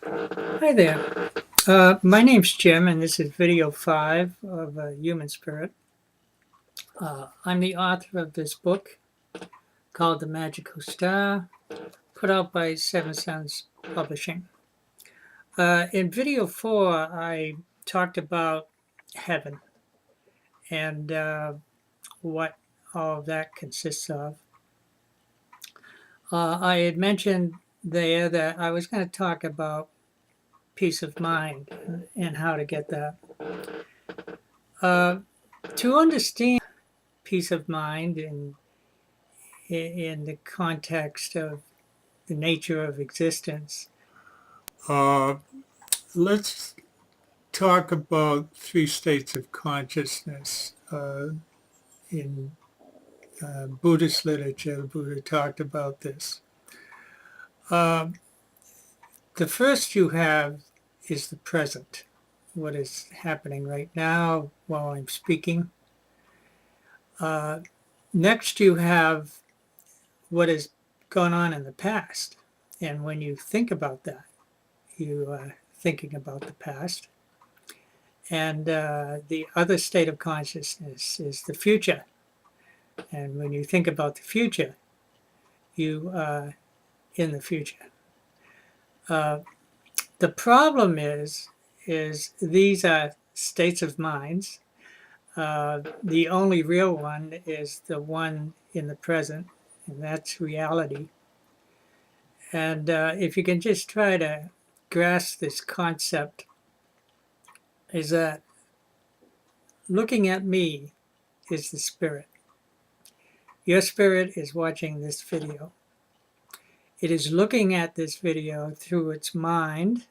Hi there. My name's Jim, and this is video 5 of Human Spirit. I'm the author of this book called The Magical Star, put out by Seven Suns Publishing. In video 4, I talked about heaven and what all of that consists of. I had mentioned there that I was going to talk about peace of mind and how to get that. To understand peace of mind in the context of the nature of existence, uh, let's talk about three states of consciousness. In Buddhist literature, the Buddha talked about this. Uh, the first you have is the present, what is happening right now while I'm speaking. Next, you have what has gone on in the past. And when you think about that, you are thinking about the past. And the other state of consciousness is the future. And when you think about the future, you are in the future. The problem is these are states of minds. The only real one is the one in the present, and that's reality. And if you can just try to grasp this concept, is that looking at me is the spirit. Your spirit is watching this video. It is looking at this video through its mind,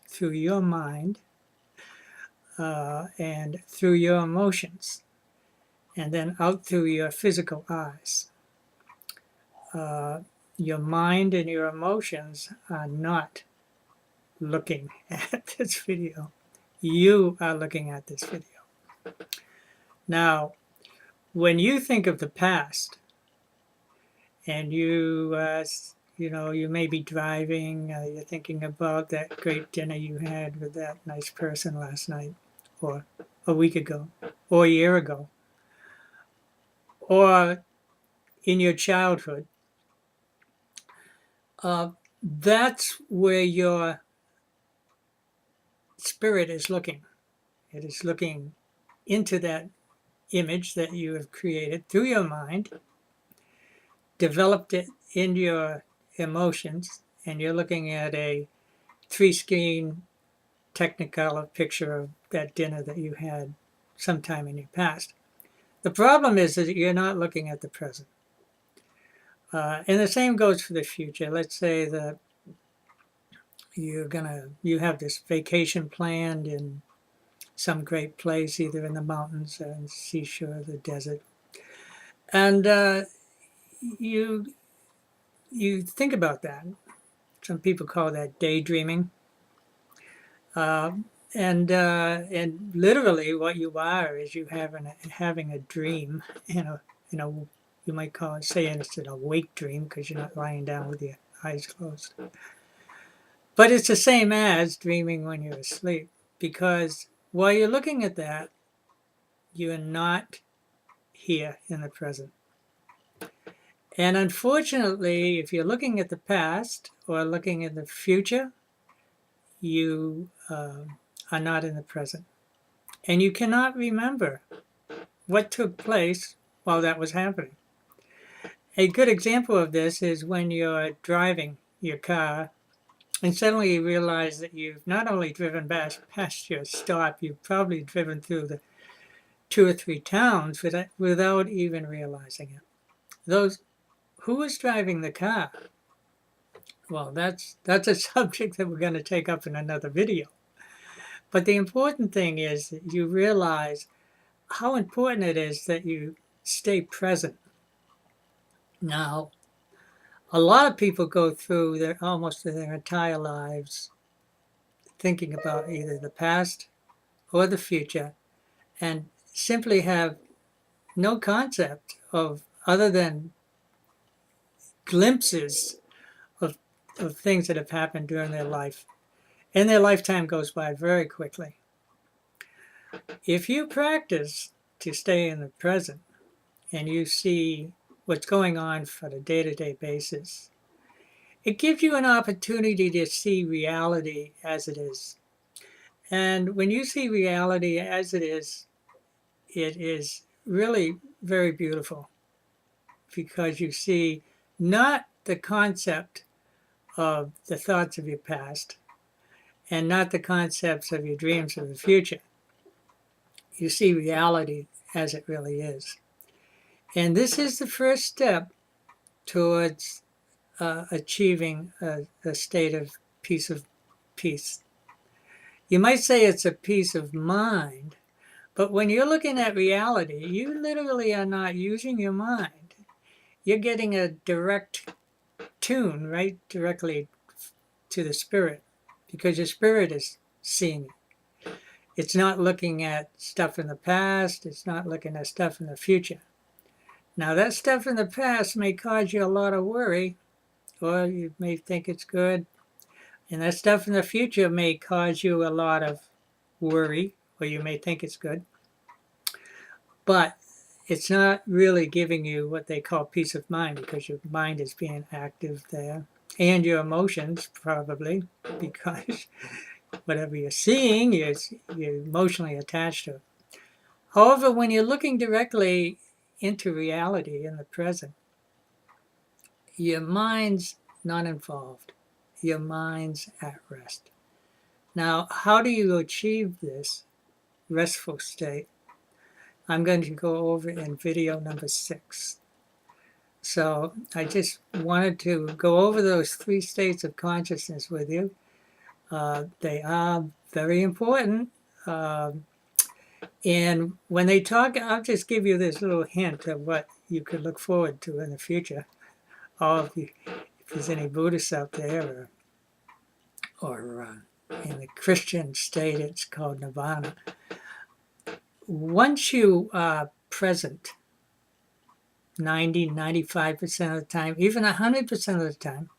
through your mind, and through your emotions, and then out through your physical eyes. Your mind and your emotions are not looking at this video. You are looking at this video. Now, when you think of the past, and you may be driving, you're thinking about that great dinner you had with that nice person last night, or a week ago, or a year ago, or in your childhood. That's where your spirit is looking. It is looking into that image that you have created through your mind, developed it in your emotions, and you're looking at a 3-screen Technicolor picture of that dinner that you had sometime in your past. The problem is that you're not looking at the present. And the same goes for the future. Let's say that you have this vacation planned in some great place, either in the mountains or in the seashore, the desert, and you think about that. Some people call that daydreaming. And literally, what you are is you having a dream, you might call it, say it's an awake dream because you're not lying down with your eyes closed. But it's the same as dreaming when you're asleep, because while you're looking at that, you're not here in the present. And unfortunately, if you're looking at the past or looking at the future, you are not in the present. And you cannot remember what took place while that was happening. A good example of this is when you're driving your car and suddenly you realize that you've not only driven past your stop, you've probably driven through the 2 or 3 towns without even realizing it. Who was driving the car? Well, that's a subject that we're going to take up in another video. But the important thing is that you realize how important it is that you stay present. Now, a lot of people go through almost their entire lives thinking about either the past or the future and simply have no concept of other than glimpses of things that have happened during their life. and their lifetime goes by very quickly. If you practice to stay in the present and you see what's going on on a day-to-day basis, it gives you an opportunity to see reality as it is. And when you see reality as it is really very beautiful, because you see not the concept of the thoughts of your past and not the concepts of your dreams of the future. You see reality as it really is. And this is the first step towards achieving a state of peace. You might say it's a peace of mind, but when you're looking at reality, you literally are not using your mind. You're getting a direct tune right directly to the spirit, because your spirit is seeing it. It's not looking at stuff in the past. It's not looking at stuff in the future. Now, that stuff in the past may cause you a lot of worry, or you may think it's good. And that stuff in the future may cause you a lot of worry, or you may think it's good. But it's not really giving you what they call peace of mind, because your mind is being active there. And your emotions, probably, because whatever you're seeing, you're emotionally attached to it. However, when you're looking directly into reality in the present, your mind's not involved. Your mind's at rest. Now, how do you achieve this restful state? I'm going to go over in video number 6. So I just wanted to go over those 3 states of consciousness with you. They are very important. And when they talk, I'll just give you this little hint of what you could look forward to in the future. Or if there's any Buddhists out there, or in the Christian state, it's called nirvana. Once you are present 90, 95% of the time, even 100% of the time,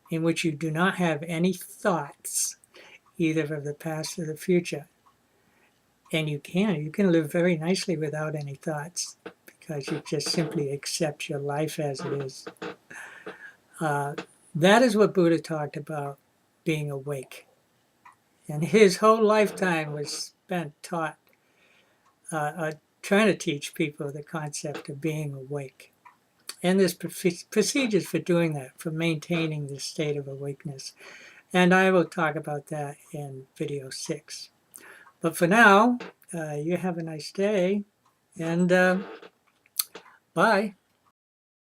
in which you do not have any thoughts, either of the past or the future, and you can live very nicely without any thoughts, because you just simply accept your life as it is. That is what Buddha talked about, being awake. And his whole lifetime was spent trying to teach people the concept of being awake. And there's procedures for doing that, for maintaining this state of awakeness. And I will talk about that in video 6. But for now, you have a nice day, and bye.